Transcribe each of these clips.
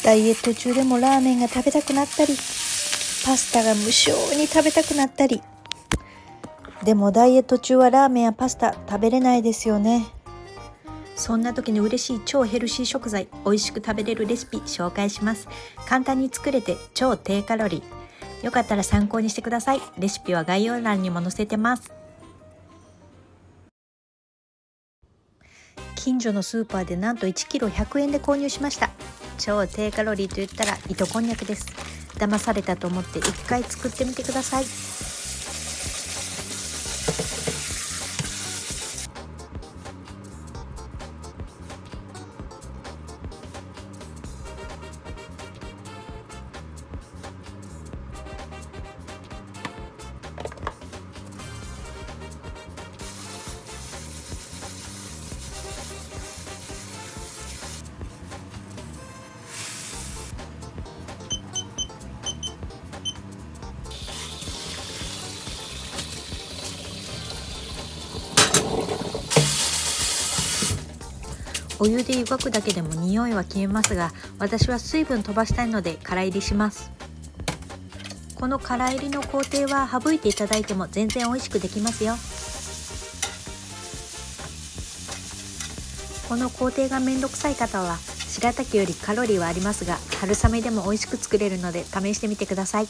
ダイエット中でもラーメンが食べたくなったり、パスタが無性に食べたくなったり。でもダイエット中はラーメンやパスタ食べれないですよね。そんな時に嬉しい超ヘルシー食材、美味しく食べれるレシピ紹介します。簡単に作れて超低カロリー。よかったら参考にしてください。レシピは概要欄にも載せてます。近所のスーパーでなんと1キロ100円で購入しました。超低カロリーと言ったら糸こんにゃくです。騙されたと思って一回作ってみてください。お湯で湯がくだけでも匂いは消えますが、私は水分飛ばしたいので空入りします。この空入りの工程は省いていただいても全然美味しくできますよ。この工程がめんどくさい方は白滝よりカロリーはありますが、春雨でも美味しく作れるので試してみてください。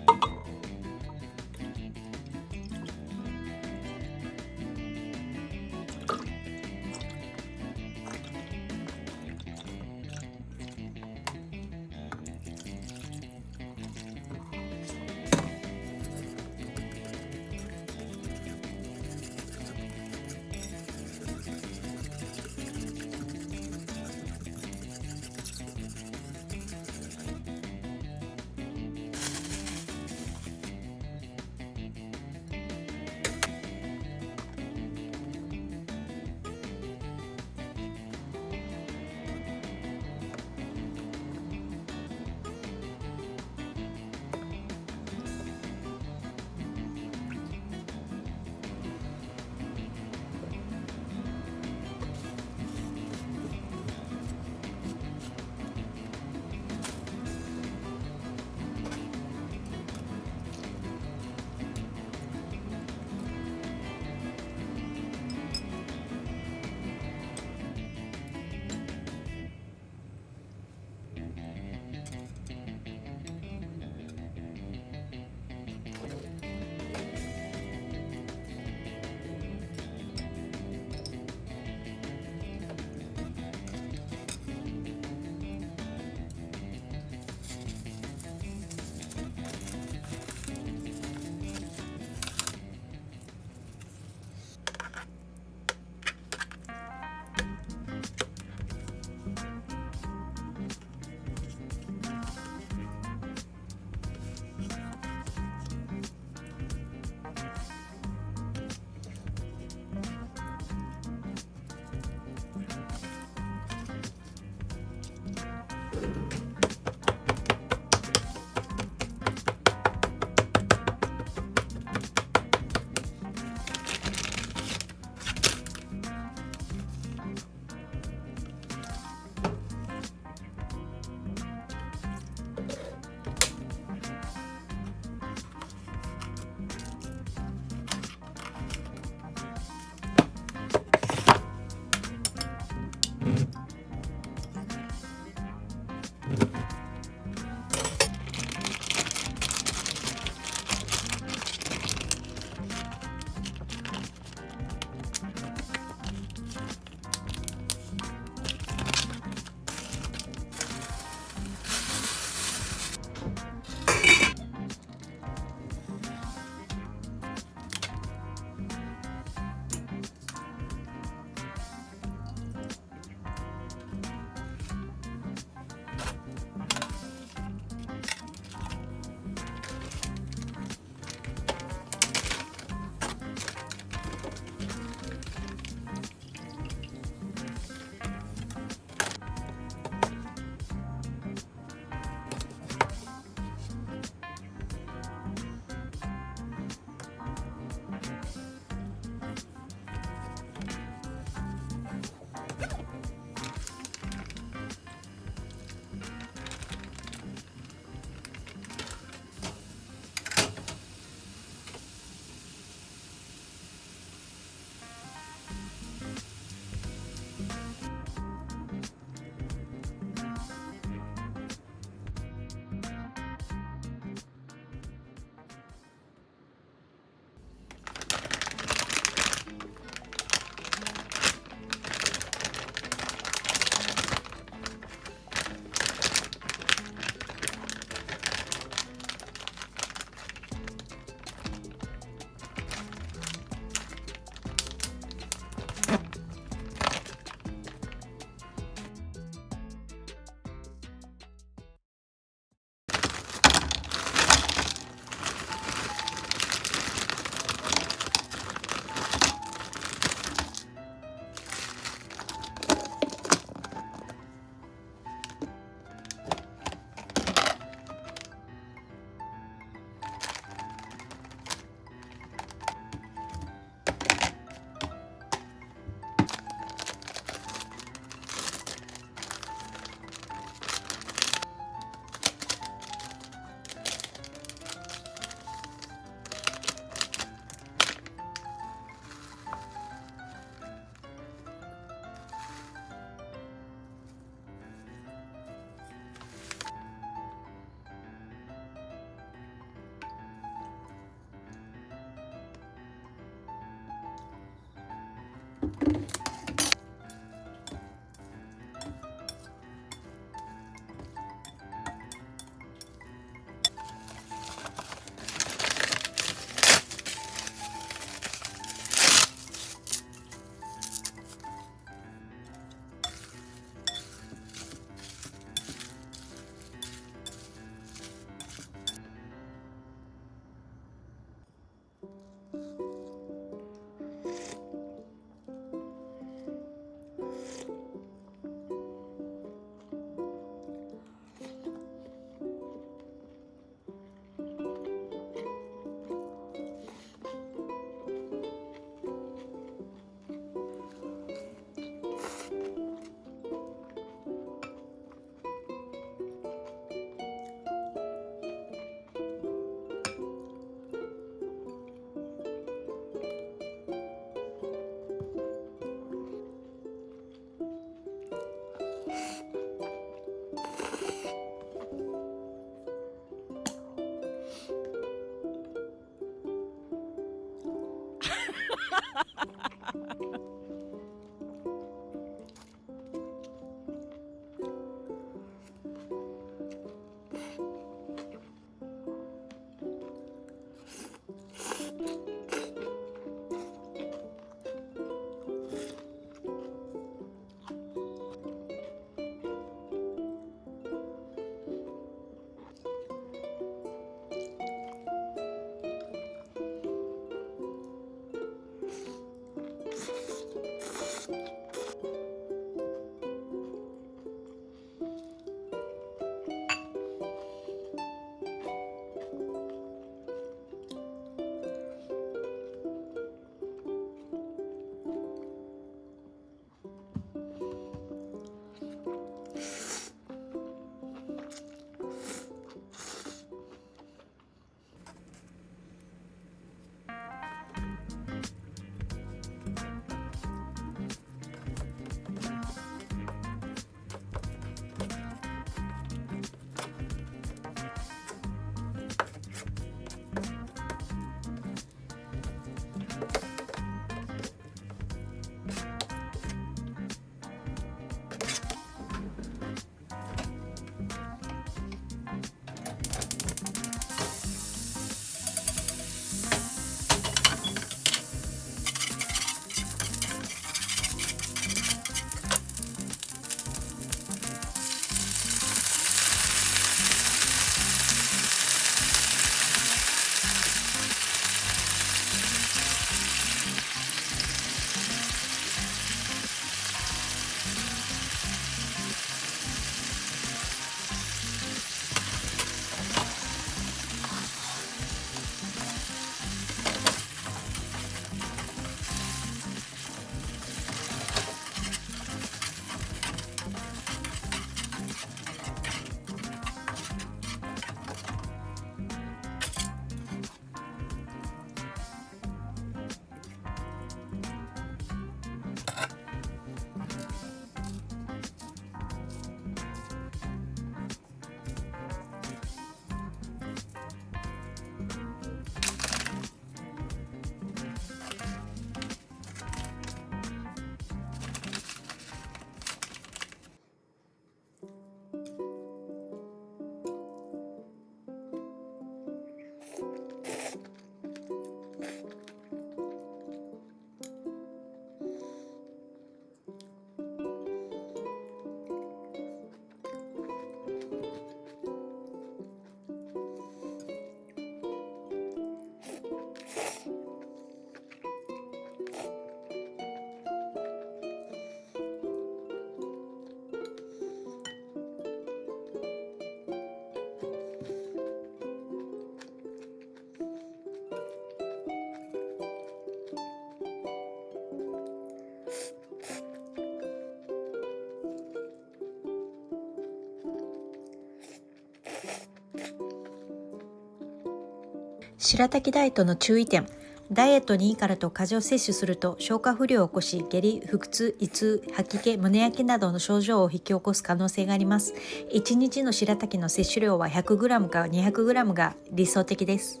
白滝ダイエットの注意点。ダイエットにいいからと過剰摂取すると消化不良を起こし、下痢、腹痛、胃痛、吐き気、胸焼けなどの症状を引き起こす可能性があります。1日の白滝の摂取量は 100g か 200g が理想的です。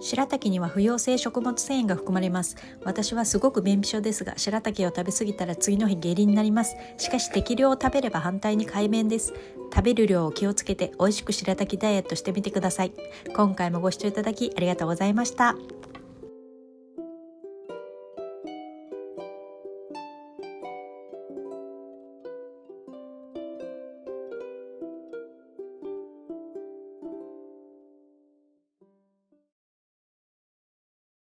白滝には不溶性食物繊維が含まれます。私はすごく便秘症ですが、白滝を食べ過ぎたら次の日下痢になります。しかし適量を食べれば反対に快便です。食べる量を気をつけて美味しく白滝ダイエットしてみてください。今回もご視聴いただきありがとうございました。